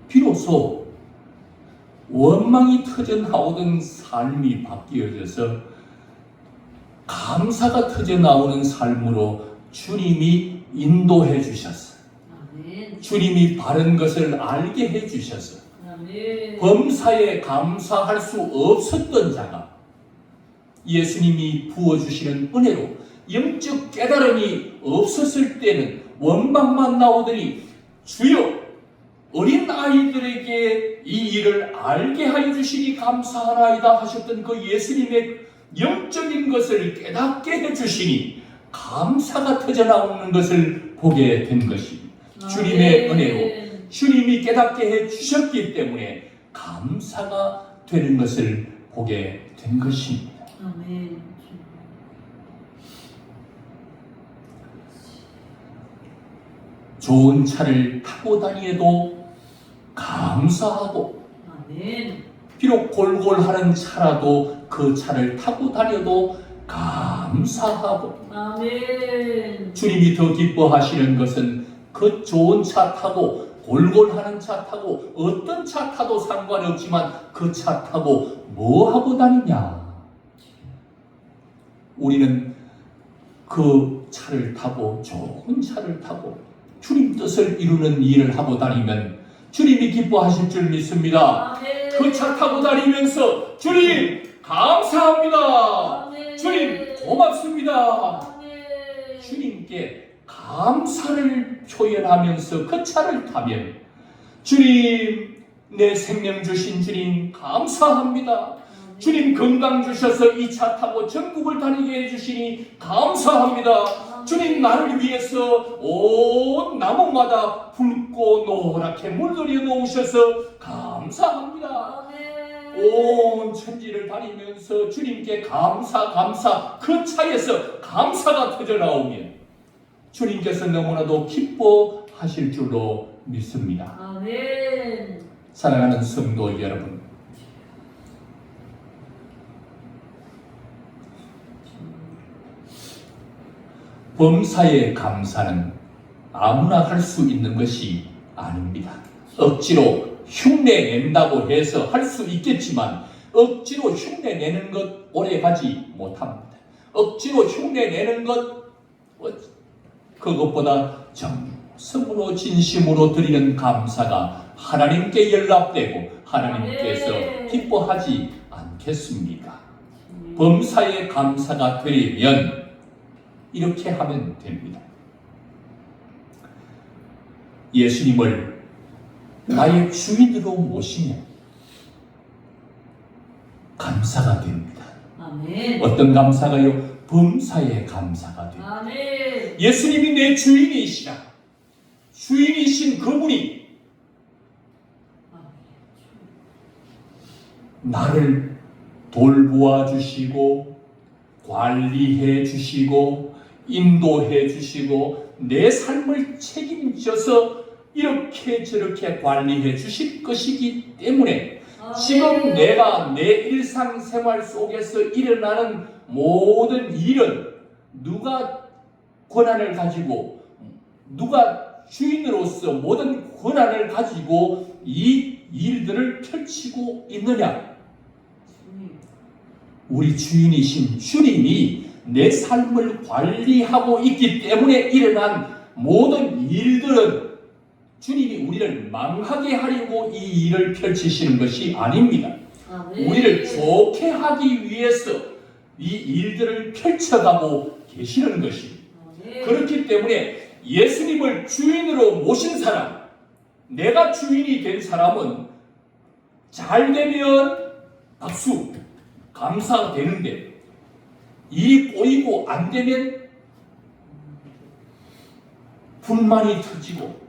S1: 비로소 원망이 터져 나오던 삶이 바뀌어져서 감사가 터져 나오는 삶으로 주님이 인도해 주셨어요.
S2: 아멘.
S1: 주님이 바른 것을 알게 해 주셨어요.
S2: 아멘.
S1: 범사에 감사할 수 없었던 자가 예수님이 부어주시는 은혜로 영적 깨달음이 없었을 때는 원망만 나오더니 주여 어린 아이들에게 이 일을 알게 하여 주시니 감사하나이다 하셨던 그 예수님의 영적인 것을 깨닫게 해 주시니 감사가 터져 나오는 것을 보게 된 것입니다. 주님의 은혜로 주님이 깨닫게 해 주셨기 때문에 감사가 되는 것을 보게 된 것입니다.
S2: 아멘.
S1: 좋은 차를 타고 다니에도 감사하고
S2: 아멘.
S1: 비록 골골하는 차라도 그 차를 타고 다녀도 감사하고
S2: 아멘.
S1: 주님이 더 기뻐하시는 것은 그 좋은 차 타고 골골하는 차 타고 어떤 차 타도 상관없지만 그 차 타고 뭐 하고 다니냐. 우리는 그 차를 타고 좋은 차를 타고 주님 뜻을 이루는 일을 하고 다니면 주님이 기뻐하실 줄 믿습니다.
S2: 아멘.
S1: 그 차 타고 다니면서 주님 감사합니다.
S2: 아멘.
S1: 주님 고맙습니다.
S2: 아멘.
S1: 주님께 감사를 표현하면서 그 차를 타면 주님, 내 생명 주신 주님 감사합니다.
S2: 아멘.
S1: 주님 건강 주셔서 이 차 타고 전국을 다니게 해주시니 감사합니다. 주님 나를 위해서 온 나무마다 붉고 노랗게 물들여 놓으셔서 감사합니다. 온 천지를 다니면서 주님께 감사 그 차에서 감사가 터져 나오면 주님께서 너무나도 기뻐하실 줄로 믿습니다.
S2: 아멘.
S1: 사랑하는 성도 여러분, 범사에 감사는 아무나 할 수 있는 것이 아닙니다. 억지로 흉내 낸다고 해서 할 수 있겠지만 억지로 흉내 내는 것 오래 가지 못합니다. 억지로 흉내 내는 것 그것보다 정성으로 진심으로 드리는 감사가 하나님께 연락되고 하나님께서 기뻐하지 않겠습니까? 범사에 감사가 되려면 이렇게 하면 됩니다. 예수님을 나의 주인으로 모시면 감사가 됩니다.
S2: 아멘.
S1: 어떤 감사가요? 범사에 감사가 됩니다.
S2: 아멘.
S1: 예수님이 내 주인이시라. 주인이신 그분이 나를 돌보아 주시고 관리해 주시고 인도해 주시고 내 삶을 책임져서 이렇게 저렇게 관리해 주실 것이기 때문에 지금 내가 내 일상생활 속에서 일어나는 모든 일은 누가 권한을 가지고 누가 주인으로서 모든 권한을 가지고 이 일들을 펼치고 있느냐? 우리 주인이신 주님이 내 삶을 관리하고 있기 때문에 일어난 모든 일들은 주님이 우리를 망하게 하려고 이 일을 펼치시는 것이 아닙니다. 우리를 좋게 하기 위해서 이 일들을 펼쳐가고 계시는 것입니다. 그렇기 때문에 예수님을 주인으로 모신 사람, 내가 주인이 된 사람은 잘 되면 박수, 감사가 되는데 일이 꼬이고 안 되면 분만이 터지고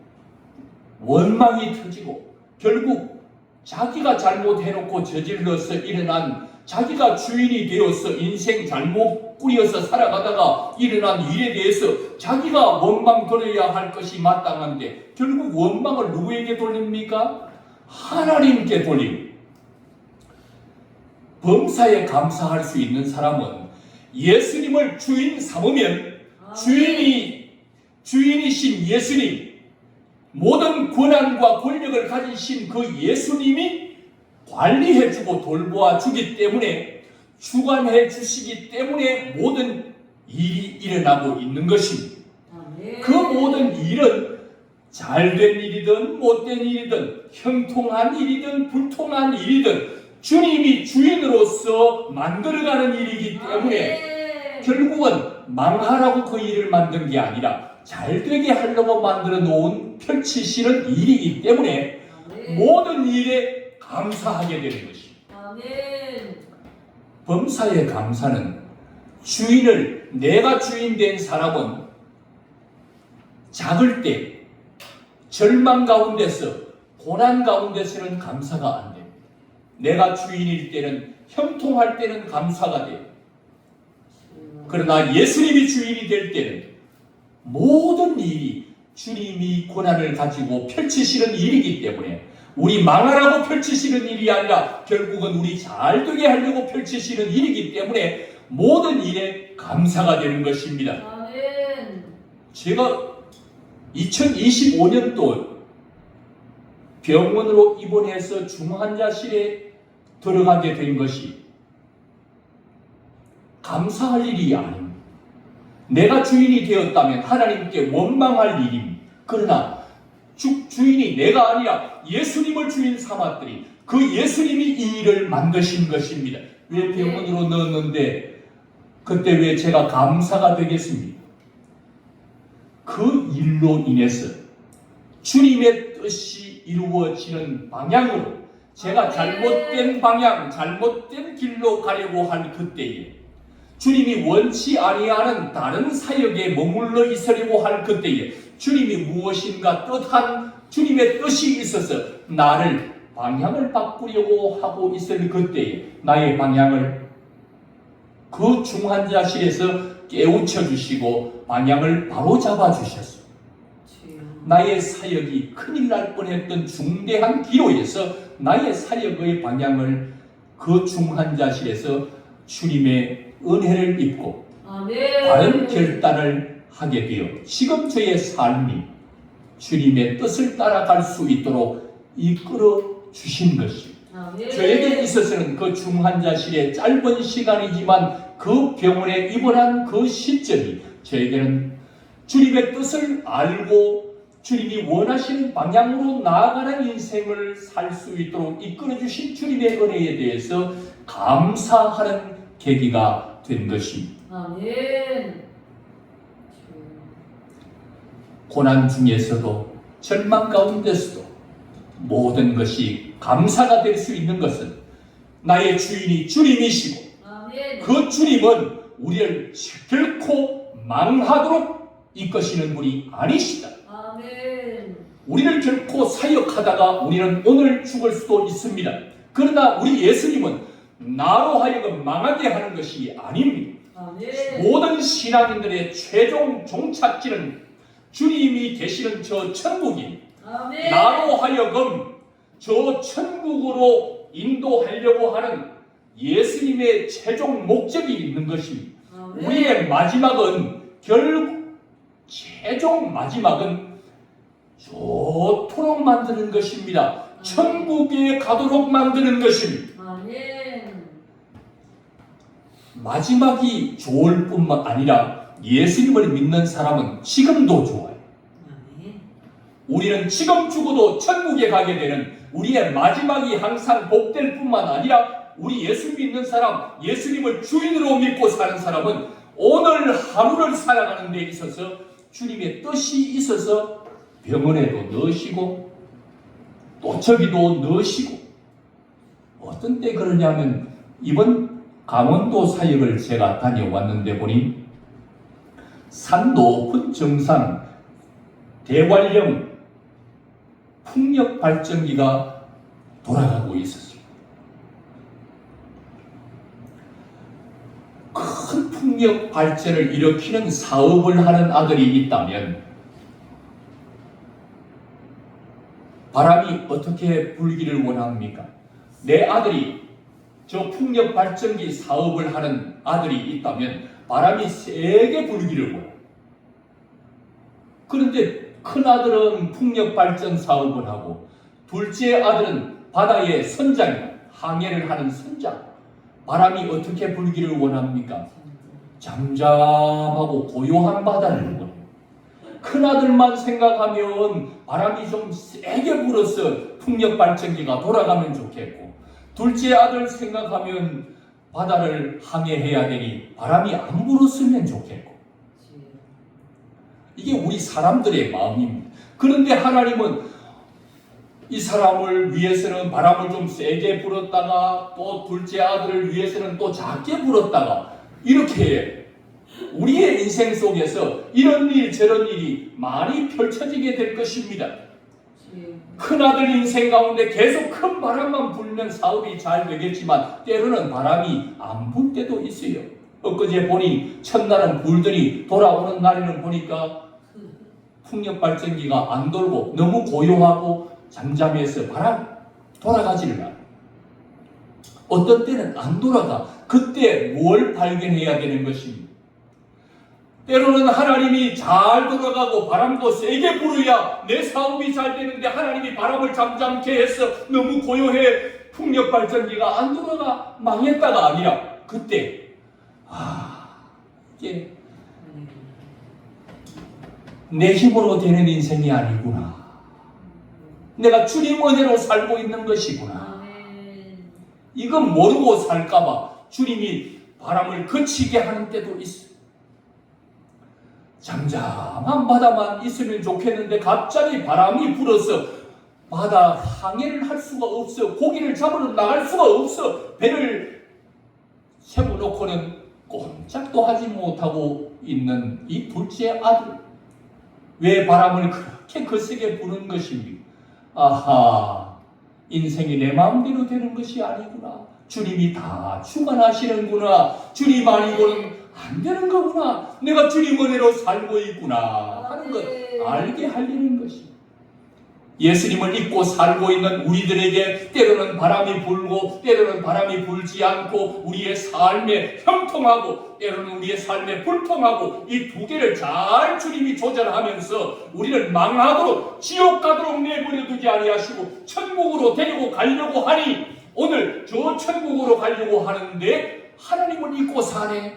S1: 원망이 터지고 결국 자기가 잘못해놓고 저질러서 일어난 자기가 주인이 되어서 인생 잘못 꾸려서 살아가다가 일어난 일에 대해서 자기가 원망 돌려야 할 것이 마땅한데 결국 원망을 누구에게 돌립니까? 하나님께 돌립니다. 범사에 감사할 수 있는 사람은 예수님을 주인 삼으면 주인이신 예수님, 모든 권한과 권력을 가지신 그 예수님이 관리해주고 돌보아 주기 때문에 주관해 주시기 때문에 모든 일이 일어나고 있는 것입니다. 그 모든 일은 잘된 일이든 못된 일이든 형통한 일이든 불통한 일이든 주님이 주인으로서 만들어가는 일이기 때문에 결국은 망하라고 그 일을 만든 게 아니라 잘되게 하려고 만들어 놓은 펼치시는 일이기 때문에 모든 일에 감사하게 되는 것입니다. 범사의 감사는 내가 주인 된 사람은 작을 때 절망 가운데서 고난 가운데서는 감사가 안 됩니다. 내가 주인일 때는 형통할 때는 감사가 돼요. 그러나 예수님이 주인이 될 때는 모든 일이 주님이 권한을 가지고 펼치시는 일이기 때문에 우리 망하라고 펼치시는 일이 아니라 결국은 우리 잘되게 하려고 펼치시는 일이기 때문에 모든 일에 감사가 되는 것입니다. 제가 2025년도 병원으로 입원해서 중환자실에 들어가게 된 것이 감사할 일이 아닙니다. 내가 주인이 되었다면 하나님께 원망할 일입니다. 그러나 주인이 내가 아니라 예수님을 주인 삼았더니 그 예수님이 이 일을 만드신 것입니다. 왜 병원으로 넣었는데 그때 왜 제가 감사가 되겠습니까? 그 일로 인해서 주님의 뜻이 이루어지는 방향으로 제가 잘못된 방향, 잘못된 길로 가려고 할 그때에, 주님이 원치 아니하는 다른 사역에 머물러 있으려고 할 그때에, 주님이 무엇인가 뜻한 주님의 뜻이 있어서 나를 방향을 바꾸려고 하고 있을 그때에 나의 방향을 그 중환자실에서 깨우쳐 주시고 방향을 바로 잡아 주셨습니다. 나의 사역이 큰일 날 뻔했던 중대한 기로에서 나의 사역의 방향을 그 중환자실에서 주님의 은혜를 입고 바른 결단을 하게 되어 지금 저의 삶이 주님의 뜻을 따라갈 수 있도록 이끌어 주신 것입니다. 저에게 있어서는 그 중환자실의 짧은 시간이지만 그 병원에 입원한 그 시점이 저에게는 주님의 뜻을 알고 주님이 원하시는 방향으로 나아가는 인생을 살 수 있도록 이끌어 주신 주님의 은혜에 대해서 감사하는 계기가 된 것입니다.
S2: 아멘.
S1: 고난 중에서도 절망 가운데서도 모든 것이 감사가 될 수 있는 것은 나의 주인이 주님이시고
S2: 아멘.
S1: 그 주님은 우리를 결코 망하도록 이끄시는 분이 아니시다.
S2: 아멘.
S1: 우리를 결코 사역하다가 우리는 오늘 죽을 수도 있습니다. 그러나 우리 예수님은 나로 하여금 망하게 하는 것이 아닙니다.
S2: 아멘.
S1: 모든 신앙인들의 최종 종착지는 주님이 계시는 저 천국입니다.
S2: 아멘.
S1: 나로 하여금 저 천국으로 인도하려고 하는 예수님의 최종 목적이 있는 것입니다.
S2: 아멘.
S1: 우리의 마지막은 결국 최종 마지막은 좋도록 만드는 것입니다. 천국에 가도록 만드는 것입니다.
S2: 아멘.
S1: 마지막이 좋을 뿐만 아니라 예수님을 믿는 사람은 지금도 좋아요.
S2: 아멘.
S1: 우리는 지금 죽어도 천국에 가게 되는 우리의 마지막이 항상 복될 뿐만 아니라 우리 예수 믿는 사람, 예수님을 주인으로 믿고 사는 사람은 오늘 하루를 살아가는 데 있어서 주님의 뜻이 있어서 병원에도 넣으시고 또 저기도 넣으시고 어떤 때 그러냐면 이번 강원도 사역을 제가 다녀왔는데 보니 산 높은 정상 대관령 풍력 발전기가 돌아가고 있었습니다. 큰 풍력 발전을 일으키는 사업을 하는 아들이 있다면 바람이 어떻게 불기를 원합니까? 내 아들이 저 풍력 발전기 사업을 하는 아들이 있다면 바람이 세게 불기를 원해요. 그런데 큰 아들은 풍력 발전 사업을 하고 둘째 아들은 바다의 선장, 항해를 하는 선장. 바람이 어떻게 불기를 원합니까? 잠잠하고 고요한 바다를 원해요. 큰 아들만 생각하면 바람이 좀 세게 불어서 풍력 발전기가 돌아가면 좋겠고 둘째 아들 생각하면 바다를 항해해야 되니 바람이 안 불었으면 좋겠고 이게 우리 사람들의 마음입니다. 그런데 하나님은 이 사람을 위해서는 바람을 좀 세게 불었다가 또 둘째 아들을 위해서는 또 작게 불었다가 이렇게 우리의 인생 속에서 이런 일 저런 일이 많이 펼쳐지게 될 것입니다. 큰아들 인생 가운데 계속 큰 바람만 불면 사업이 잘 되겠지만 때로는 바람이 안 불 때도 있어요. 엊그제 보니 첫날은 불더니 돌아오는 날에는 보니까 풍력 발전기가 안 돌고 너무 고요하고 잠잠해서 바람 돌아가지를 않아요. 어떤 때는 안 돌아가. 그때 뭘 발견해야 되는 것입니다. 때로는 하나님이 잘 돌아가고 바람도 세게 불어야 내 사업이 잘 되는데 하나님이 바람을 잠잠케 해서 너무 고요해 풍력 발전기가 안 돌아가 망했다가 아니라 그때 이게 내 힘으로 되는 인생이 아니구나. 내가 주님 은혜로 살고 있는 것이구나. 이건 모르고 살까봐 주님이 바람을 그치게 하는 때도 있어요. 잠잠한 바다만 있으면 좋겠는데 갑자기 바람이 불어서 바다 항해를 할 수가 없어. 고기를 잡으러 나갈 수가 없어. 배를 세워놓고는 꼼짝도 하지 못하고 있는 이 둘째 아들. 왜 바람을 그렇게 거세게 부는 것입니까? 아하, 인생이 내 마음대로 되는 것이 아니구나. 주님이 다 주관하시는구나. 주님 아니고는 안 되는 거구나. 내가 주님 은혜로 살고 있구나 하는 것 알게 하려는 것입니다. 예수님을 믿고 살고 있는 우리들에게 때로는 바람이 불고 때로는 바람이 불지 않고 우리의 삶에 형통하고 때로는 우리의 삶에 불통하고 이 두 개를 잘 주님이 조절하면서 우리를 망하도록 지옥 가도록 내버려 두지 아니하시고 천국으로 데리고 가려고 하니 오늘 저 천국으로 가려고 하는데 하나님을 믿고 사네.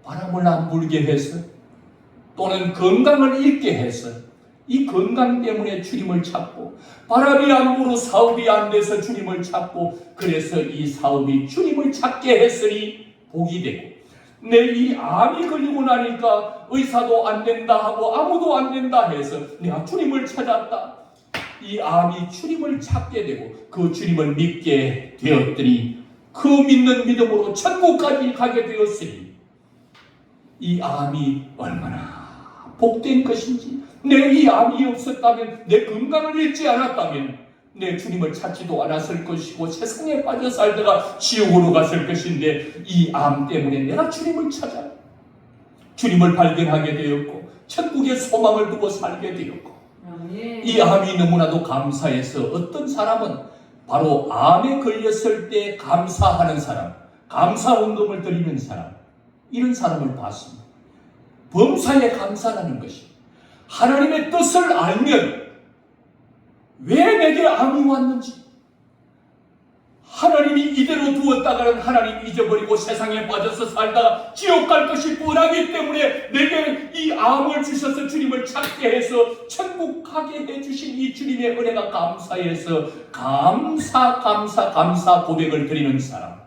S1: 바람을 안 불게 해서 또는 건강을 잃게 해서 이 건강 때문에 주님을 찾고 바람이 안 불어 사업이 안 돼서 주님을 찾고 그래서 이 사업이 주님을 찾게 했으니 복이 되고 내 이 암이 걸리고 나니까 의사도 안 된다 하고 아무도 안 된다 해서 내가 주님을 찾았다. 이 암이 주님을 찾게 되고 그 주님을 믿게 되었더니 그 믿는 믿음으로 천국까지 가게 되었으니 이 암이 얼마나 복된 것인지 내 이 암이 없었다면 내 건강을 잃지 않았다면 내 주님을 찾지도 않았을 것이고 세상에 빠져 살다가 지옥으로 갔을 것인데 이 암 때문에 내가 주님을 찾아 주님을 발견하게 되었고 천국의 소망을 두고 살게 되었고 이 암이 너무나도 감사해서 어떤 사람은 바로 암에 걸렸을 때 감사하는 사람, 감사운동을 드리는 사람 이런 사람을 봤습니다. 범사에 감사라는 것이 하나님의 뜻을 알면 왜 내게 암이 왔는지 하나님이 이대로 두었다가는 하나님 잊어버리고 세상에 빠져서 살다가 지옥 갈 것이 뻔하기 때문에 내게 이 암을 주셔서 주님을 찾게 해서 천국 가게 해주신 이 주님의 은혜가 감사해서 감사 고백을 드리는 사람.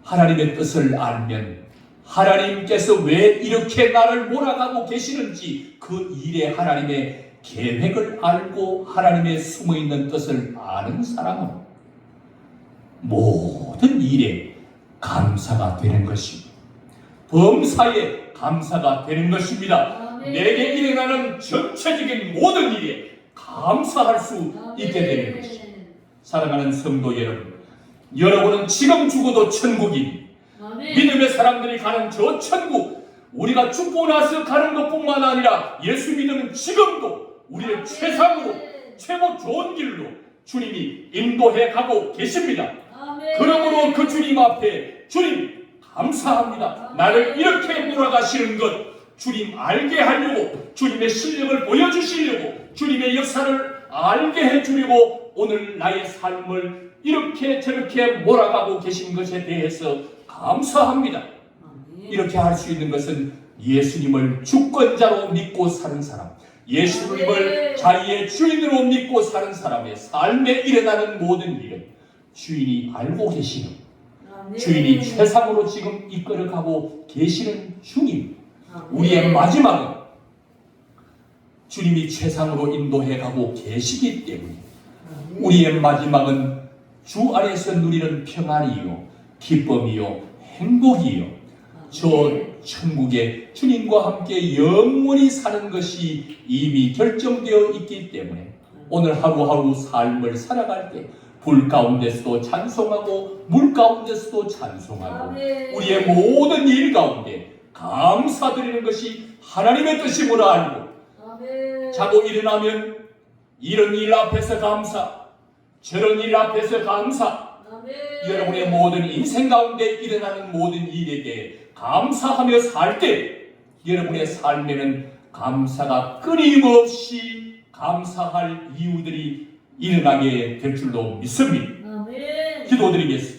S1: 하나님의 뜻을 알면 하나님께서 왜 이렇게 나를 몰아가고 계시는지 그 일에 하나님의 계획을 알고 하나님의 숨어있는 뜻을 아는 사람은 모든 일에 감사가 되는 것입니다. 범사에 감사가 되는 것입니다. 내게 일어나는 전체적인 모든 일에 감사할 수 있게 되는 것입니다. 사랑하는 성도 여러분, 여러분은 지금 죽어도 천국이니 믿음의 사람들이 가는 저 천국 우리가 죽고 나서 가는 것뿐만 아니라 예수 믿으면 지금도 우리를 최상으로 최고 좋은 길로 주님이 인도해 가고 계십니다. 그러므로 그 주님 앞에 주님 감사합니다. 나를 이렇게 몰아가시는 것 주님 알게 하려고 주님의 실력을 보여주시려고 주님의 역사를 알게 해주려고 오늘 나의 삶을 이렇게 저렇게 몰아가고 계신 것에 대해서 감사합니다. 이렇게 할 수 있는 것은 예수님을 주권자로 믿고 사는 사람, 예수님을 자기의 주인으로 믿고 사는 사람의 삶에 일어나는 모든 일은 주인이 알고 계시는 주인이 최상으로 지금 이끌어가고 계시는 중입니다. 우리의 마지막은 주님이 최상으로 인도해 가고 계시기 때문에 우리의 마지막은 주 안에서 누리는 평안이요 기쁨이요 행복이요 저 천국에 주님과 함께 영원히 사는 것이 이미 결정되어 있기 때문에 오늘 하루하루 삶을 살아갈 때 불 가운데서도 찬송하고 물 가운데서도 찬송하고 우리의 모든 일 가운데 감사드리는 것이 하나님의 뜻임을 알고 자고 일어나면 이런 일 앞에서 감사 저런 일 앞에서 감사 여러분의 모든 인생 가운데 일어나는 모든 일에 대해 감사하며 살 때 여러분의 삶에는 감사가 끊임없이 감사할 이유들이 일어나게 될 줄로 믿습니다. 기도드리겠습니다.